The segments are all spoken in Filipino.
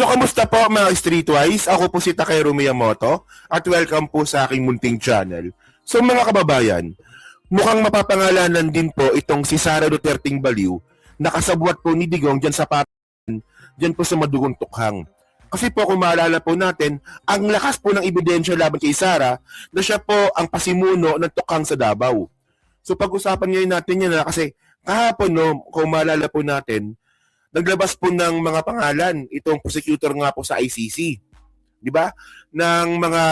So, kamusta po mga Streetwise? Ako po si Takeru Miyamoto at welcome po sa aking munting channel. So mga kababayan, mukhang mapapangalanan din po itong si Sara Duterteng Baliw na kasabwat po ni Digong dyan sa patan, dyan po sa Madugong Tukhang. Kasi po kung maalala po natin, ang lakas po ng ebidensya laban kay Sara na siya po ang pasimuno ng Tukhang sa Davao. So pag-usapan ngayon natin yan na kasi kahapon no, kung maalala po natin, naglabas po ng mga pangalan itong prosecutor nga po sa ICC. Di ba? Ng mga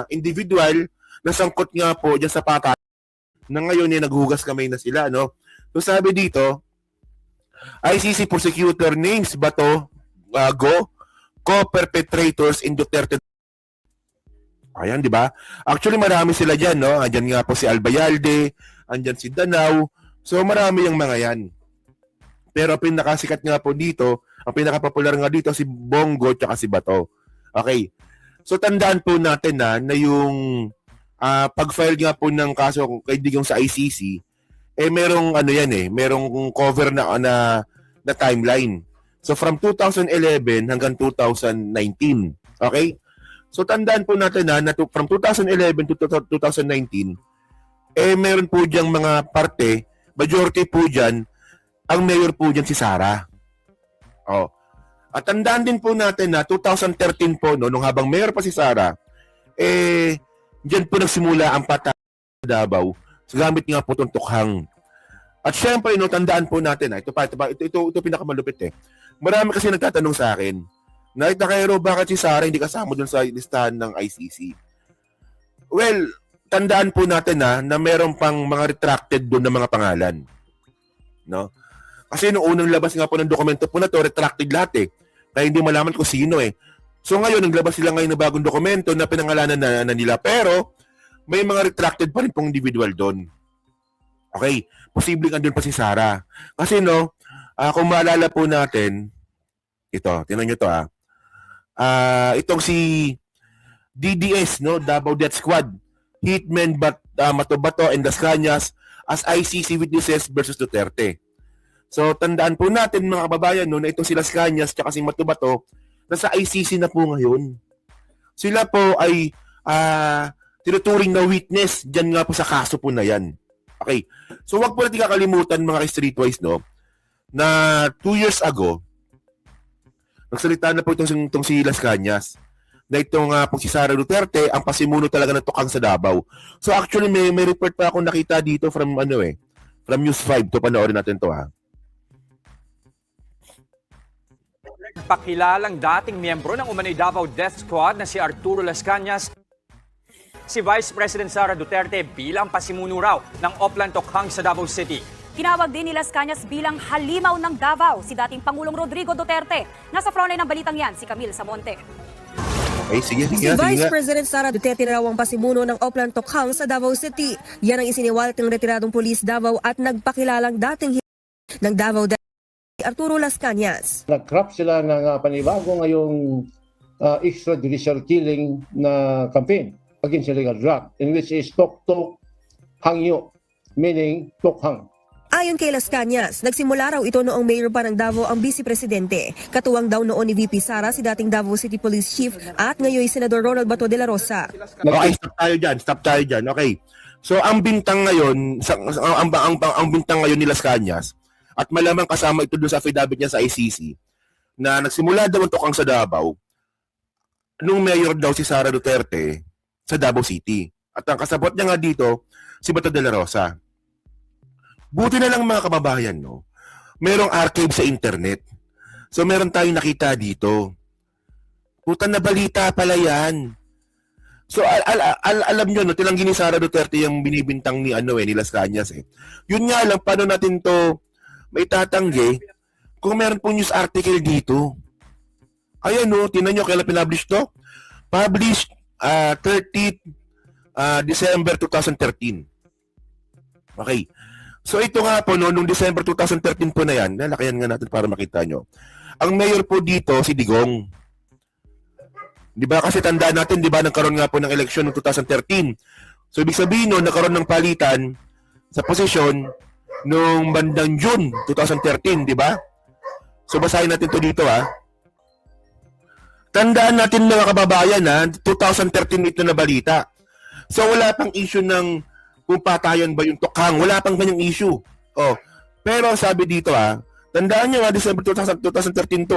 individual na sangkot nga po dyan sa pata na ngayon naghugas kamay na sila. No? So sabi dito, ICC prosecutor names Bato, Go, co-perpetrators in Duterte. Ayan, di ba? Actually, marami sila dyan. No? Andyan nga po si Albayalde, andyan si Danao. So marami yung mga yan. Pero pinakasikat nga po dito, ang pinaka-popular nga dito si Bongo at si Bato. Okay. So tandaan po natin na yung pag-file nga po ng kaso kay Digong sa ICC, merong merong cover na timeline. So from 2011 hanggang 2019. Okay? So tandaan po natin na from 2011 to 2019, meron po diyang mga parte, majority po dyan, ang mayor po dyan si Sara. Oh. At tandaan din po natin na 2013 po, no, nung habang mayor pa si Sara, dyan po nagsimula ang pata sa Davao. So, gamit nga po itong Tukhang. At syempre, no, tandaan po natin, ito pinakamalupit Marami kasi nagtatanong sa akin, Takeru, bakit si Sara hindi kasama dun sa listahan ng ICC? Well, tandaan po natin na meron pang mga retracted doon na mga pangalan. No? Kasi nung unang labas nga po ng dokumento po na to, retracted lahat Kaya hindi malaman kung sino So ngayon, naglabas sila ngayon ng bagong dokumento na pinangalanan na nila. Pero, may mga retracted pa rin pong individual doon. Okay, posibleng andun pa si Sara. Kasi no, kung maalala po natin, ito, tingnan nyo to itong si DDS, no, Davao Death Squad, Hitman Matobato and Las Cañas as ICC witnesses versus Duterte. So, tandaan po natin mga kababayan no, na itong si Las Cañas at si Matobato nasa ICC na po ngayon. Sila po ay tinuturing na witness dyan nga po sa kaso po na yan. Okay. So, wag po natin kakalimutan mga streetwise no, na 2 years ago, nagsalita na po itong si Las Cañas na itong po si Sara Duterte ang pasimuno talaga ng Tukhang sa Davao. So, actually, may report pa akong nakita dito from from News 5. To panoorin natin to Pakilalang dating miyembro ng umano'y Davao Death Squad na si Arturo Las Cañas, si Vice President Sara Duterte bilang pasimuno raw ng Oplan Tukhang sa Davao City. Tinawag din ni Las Cañas bilang halimaw ng Davao si dating Pangulong Rodrigo Duterte. Nasa frontline ng balitang yan si Camille Samonte. Okay, sige. Si Vice President Sara Duterte raw ang pasimuno ng Oplan Tukhang sa Davao City. Yan ang isiniwalat ng retiradong pulis Davao at nagpakilalang dating ng Davao Arturo Las Cañas. Nag-craft sila ng panibago ngayong extrajudicial killing na campaign against illegal drug in which is Tok-Tok Hangyo, meaning Tukhang. Ayon kay Las Cañas, nagsimula raw ito noong mayor pa ng Davao ang Vice Presidente. Katuwang daw noon ni VP Sara si dating Davao City Police Chief at ngayon Senador Ronald Bato de la Rosa. Okay, stop tayo dyan. Okay. So ang bintang ngayon, ang bintang ngayon ni Las Cañas, at malamang kasama ito doon sa affidavit niya sa ICC, na nagsimula daw ang Tukhang sa Davao nung mayor daw si Sara Duterte sa Davao City. At ang kasabot niya nga dito, si Bato de la Rosa. Buti na lang mga kababayan, no? Merong archive sa internet. So meron tayong nakita dito. Putan na balita pala yan. So alam nyo, no, tilanggi ni Sara Duterte yung binibintang ni ni Las Cañas Yun nga lang, paano natin to may tatanggi kung meron po news article dito. Ayan no, tinan nyo kailan pinablish to? Published 30th December 2013. Okay. So ito nga po, no, nung December 2013 po na yan, nalakayan nga natin para makita nyo. Ang mayor po dito, si Digong. Di ba kasi tandaan natin, di ba, nagkaroon nga po ng eleksyon noong 2013. So ibig sabihin no, nagkaroon ng palitan sa posisyon noong bandang June 2013, di ba? So basahin natin to dito Tandaan natin mga kababayan, 2013 ito na balita. So wala pang issue ng kung patayan ba yung tukhang. Wala pang ganyang issue. Oh. Pero sabi dito tandaan nyo December 2013 to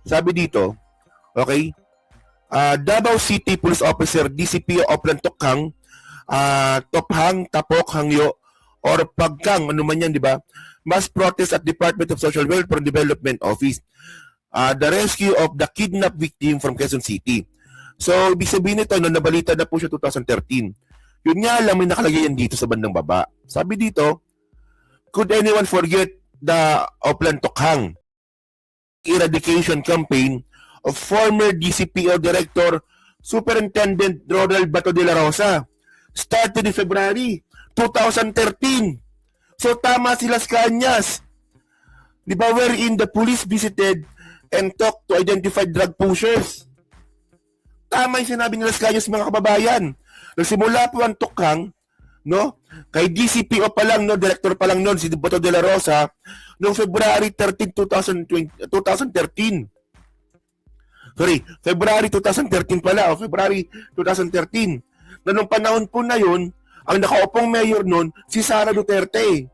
sabi dito, okay, Davao City Police Officer DCP Oplan Tokhang, Tophang, Tapok, Hangyo, or Pagkang, ano man yan, di ba? Must protest at Department of Social Welfare and Development Office. The rescue of the kidnapped victim from Quezon City. So, ibig sabihin nito, nabalita na po siya 2013. Yun nga lang, may nakalagay yan dito sa bandang baba. Sabi dito, could anyone forget the Oplan Tokhang eradication campaign of former DCPO Director Superintendent Ronald Bato de la Rosa started in February 2013. So tama si Las Cañas. Di ba, wherein the police visited and talked to identify drug pushers. Tama yung sinabi ni Las Cañas, mga kababayan. Nagsimula po ang Tokhang, no? Kay DCPO pa lang, no? Director pa lang noon, si Bato de la Rosa, noong February 13, 2013. Sorry, February 2013 pala, February 2013. Na nung panahon po na yun, ang nakaupong mayor noon, si Sara Duterte.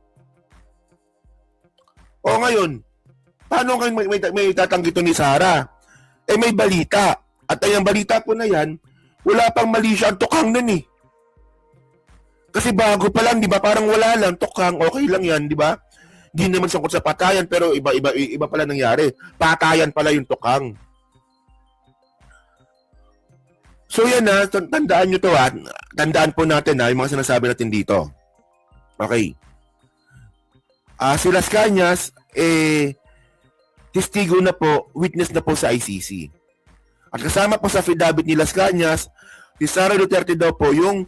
O ngayon, paano kayo may tatanggi ito ni Sara? May balita. At ang balita po na yan, wala pang mali siya ang Tokhang nun eh. Kasi bago pa lang, di ba? Parang wala lang, Tokhang, okay lang yan, di ba? Di naman sangkot sa patayan, pero iba pala nangyari. Patayan pala yung Tokhang. So yan tandaan nyo to tandaan po natin yung mga sinasabi natin dito. Okay. Si Las Cañas, testigo na po, witness na po sa ICC. At kasama po sa affidavit ni Las Cañas, si Sara Duterte daw po yung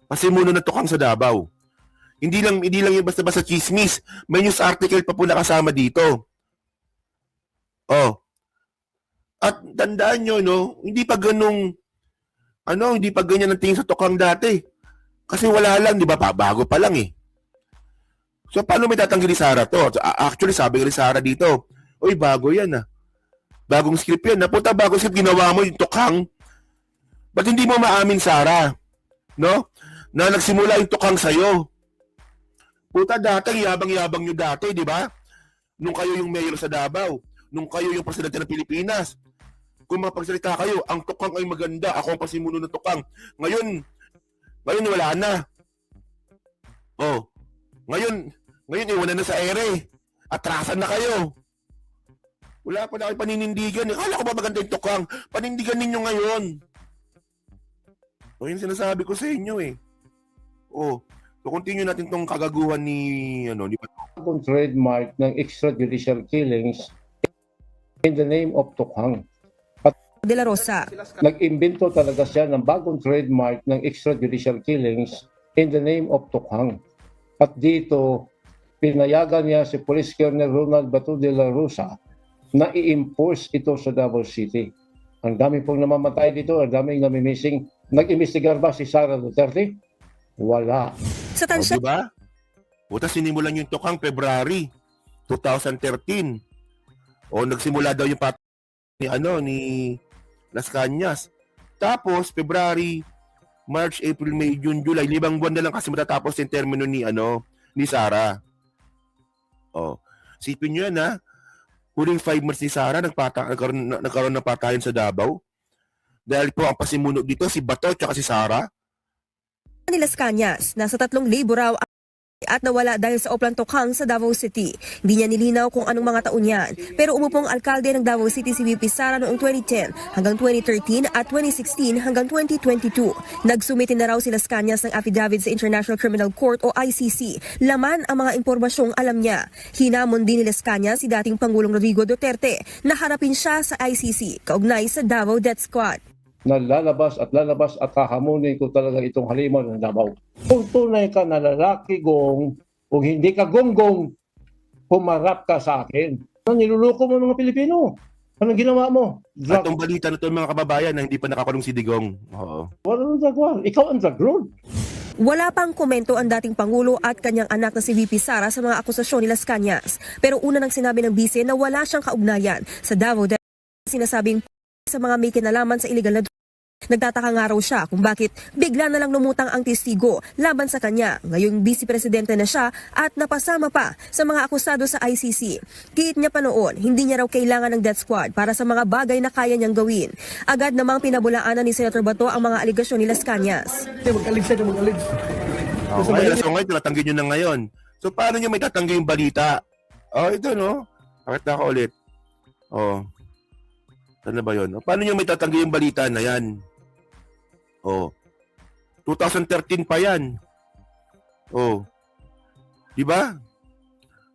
pasimuno na Tokhang sa Davao. Hindi lang yung basta-basta chismis. May news article pa po nakasama dito. Oh. At tandaan nyo, hindi pa ganyan ang tingin sa Tokhang dati. Kasi wala lang, di ba? Bago pa lang eh. So, paano may tatanggi ni Sara to? Actually, sabi ni Sara dito, uy, bago yan Bagong script yan. Napunta bagong script, ginawa mo yung Tokhang. Ba't hindi mo maamin, Sara? No? Na nagsimula yung Tokhang sa'yo. Puta, dati, yabang-yabang nyo dati, di ba? Nung kayo yung mayor sa Davao. Nung kayo yung presidente ng Pilipinas. Kung mapagsalita kayo, ang Tokhang ay maganda. Ako ang pasimuno ng Tokhang. Ngayon wala na. Oh. Ngayon iwanan na sa ere. Atrasan na kayo. Wala pa na kayo paninindigan. Akala ko ba maganda yung Tokhang? Panindigan ninyo ngayon. O yun sinasabi ko sa inyo eh. Oh. So continue natin tong kagaguhan ni Bagong trademark ng extrajudicial killings in the name of Tokhang. De la Rosa. Nag-imbento talaga siya ng bagong trademark ng extrajudicial killings in the name of Tokhang. At dito, pinayagan niya si Police Colonel Ronald Bato de la Rosa na i-enforce ito sa Davao City. Ang dami pong namamatay dito, ang daming namimissing. Nag-imbestigar ba si Sara Duterte? Wala. Sa tansya, diba? Puta, sinimulan yung Tokhang February 2013. O nagsimula daw yung ni Las Cañas. Tapos February, March, April, May, June, July, 5 buwan na lang kasi matatapos yung termino ni Sara. Oh, sipin niyo yan huling 5 months ni Sara nagkaroon ng patayan sa Davao. Dahil po ang pasimuno dito si Bato at si Sara. ni Las Cañas, nasa 3,000 raw at nawala dahil sa Oplan Tokhang sa Davao City. Hindi niya nilinaw kung anong mga taon yan. Pero umupong alkalde ng Davao City si VP Sara noong 2010 hanggang 2013 at 2016 hanggang 2022. Nagsumitin na raw si Las Cañas ng affidavit sa International Criminal Court o ICC. Laman ang mga impormasyong alam niya. Hinamon din ni Las Cañas si dating Pangulong Rodrigo Duterte na harapin siya sa ICC kaugnay sa Davao Death Squad. Na lalabas at hahamunin ko talaga itong halimaw ng Davao. Kung tunay ka na lalaki, kung hindi ka gonggong, pumarap ka sa akin. Niluloko mo mga Pilipino. Anong ginawa mo? At itong balita na ito mga kababayan na hindi pa nakakulong si Digong. Oo. Wala nang drug. Ikaw ang drug lord. Wala pang komento ang dating Pangulo at kanyang anak na si VP Sara sa mga akusasyon ni Las Cañas. Pero una nang sinabi ng bise na wala siyang kaugnayan sa Davao Death. Sinasabing sa mga may kinalaman sa illegal na Nagtataka nga raw siya kung bakit bigla na lang lumutang ang testigo laban sa kanya. Ngayong vice presidente na siya at napasama pa sa mga akusado sa ICC. Giit niya pa noon, hindi niya raw kailangan ng death squad para sa mga bagay na kaya niyang gawin. Agad namang pinabulaanan ni Senator Bato ang mga aligasyon ni Las Cañas. Mag-alig siya, mag-alig. Okay, so ngayon, tinatanggi nyo na ngayon. So, paano nyo may tatanggi yung balita? Oh, ito, no? Pakita ko ulit. Oh. Ano ba yun? Paano nyo may tatanggi yung balita na yan? Oh. 2013 pa yan. Oh. Di ba?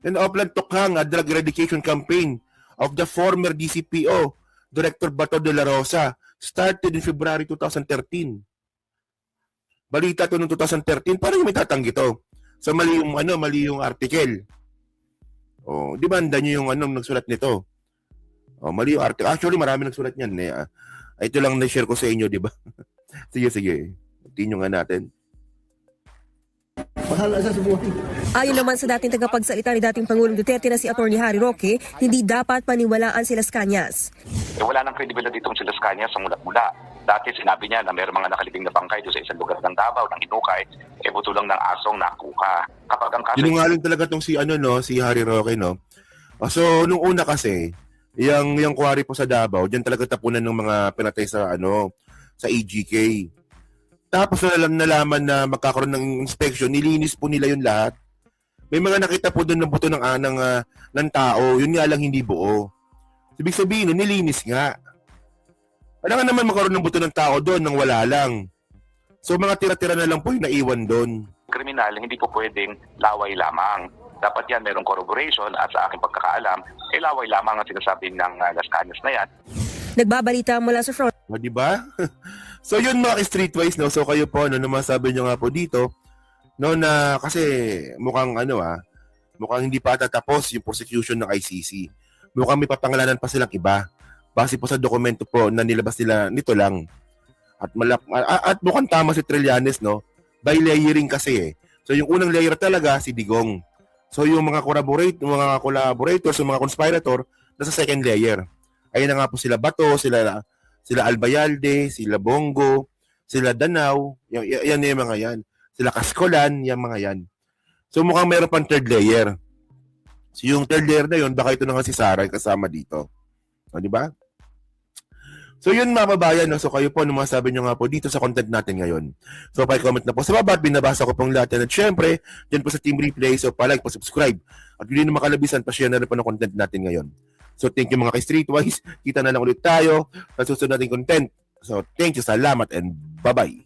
And Oplan Tokhang, a drug eradication campaign of the former DCPO, Director Bato de la Rosa, started in February 2013. Balita to noong 2013, paano yung may tatanggi to? So mali yung article. Oh, di ba andan niyo yung nagsulat nito? Oh, mali yung article. Actually, marami nagsulat niyan eh. Ito lang na-share ko sa inyo, di ba? Sige. Tingnan nga natin. Bahala siya sa buhay. Ayon naman sa dating tagapagsalita ni dating Pangulong Duterte na si Atty. Harry Roque, hindi dapat paniwalaan si Las Cañas. Wala nang credibility itong si Las Cañas sa mula-mula. Dati sinabi niya na mayroong mga nakalibing na bangkay doon sa isang lugar ng Davao, ng Inukay, buto lang ng asong nakuha. Kapag ang kaso... Sinungaling talaga tong si Harry Roque, no? So, nung una kasi, yung quarry po sa Davao, diyan talaga tapunan ng mga pinatay sa sa EGK. Tapos nalaman na magkakaroon ng inspection, nilinis po nila yun lahat. May mga nakita po doon ng buto ng tao, yun nga lang hindi buo. Ibig sabihin, nilinis nga. Wala nga naman magkaroon ng buto ng tao doon nang wala lang. So mga tira-tira na lang po yung naiwan doon. Kriminal, hindi po pwedeng laway lamang. Dapat yan mayroong corroboration at sa aking pagkakaalam, laway lamang ang sinasabi ng Las Cañas na yan. Nagbabalita mula sa front. Di ba? So yun mga streetwise, no? So kayo po, masabi nyo nga po dito, no, na kasi mukhang mukhang hindi pa tatapos yung prosecution ng ICC. Mukhang may papangalanan pa silang iba. Base po sa dokumento po na nilabas nila nito lang. At mukhang tama si Trillanes, no? By layering kasi eh. So yung unang layer talaga si Digong. So yung mga collaborators, yung mga conspirator, nasa second layer. Ayun na nga po sila Bato, sila Albayalde, sila Bongo, sila Danao, yan yung mga yan. Sila Cascolan, yung mga yan. So mukhang meron pang third layer. So yung third layer na yun, baka ito na nga si Sara kasama dito. O, di ba? So yun mga babayan, no? So kayo po, masabi nyo nga po dito sa content natin ngayon. So pa-comment na po sa baba at binabasa ko pong lahat. At syempre, dyan po sa Team Replay, so pa-like, pa-subscribe. At hindi na makalabisan, pa-share na rin po ng content natin ngayon. So thank you mga ka-Streetwise. Kita na lang ulit tayo sa susunod nating content. So thank you, salamat, and bye-bye.